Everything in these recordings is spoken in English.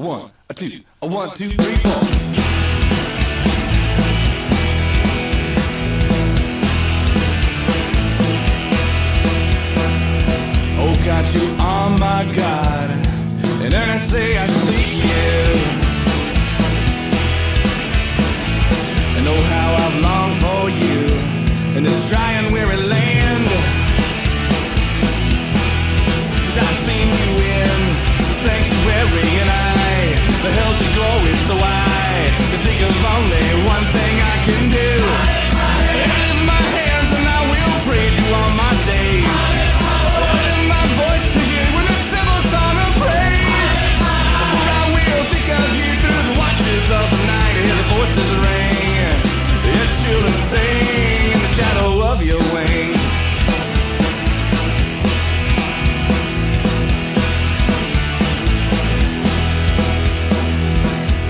one, a two, a 1, 2, 3, 4. Oh God, you are my God, and earnestly I seek you. And oh how I've longed for you in this dry and weary land. 'Cause I've seen you in the sanctuary and I beheld your glory, so I can think of only one thing I can do. I lift my hands and I will praise you all my days. I lift my voice to you in a civil song of praise. For I will think of you through the watches of the night. Hear the voices ring, yes, children sing in the shadow of your wings.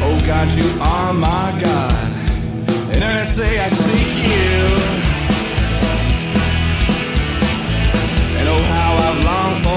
Oh God, you are my God, and earnestly I seek you. And oh how I've longed for